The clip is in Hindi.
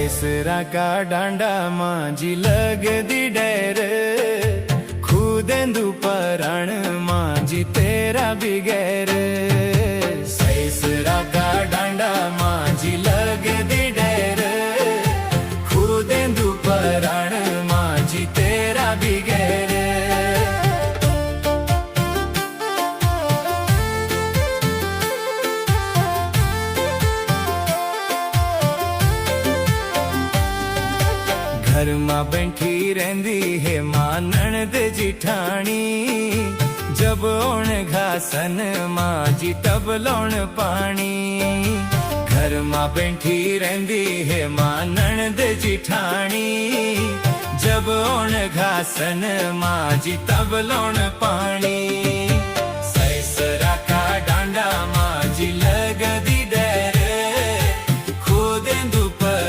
सैसरा का डांडा मांजी लग दी डैर खुदेंदू पराण मांजी तेरा बिगैर सैसरा का डांडा मांजी लग दी डैर खुदेंदू पराण मांजी तेरा बिगैर घर मां बैठी रहंदी है मां नणद जिठाणी जब ओण घासन मां जी तब लोण पानी घर मां बैठी रहंदी है मां नणद जिठाणी जब ओण घासन मां जी तब लोण पानी सैसरा का डांडा मां जी लग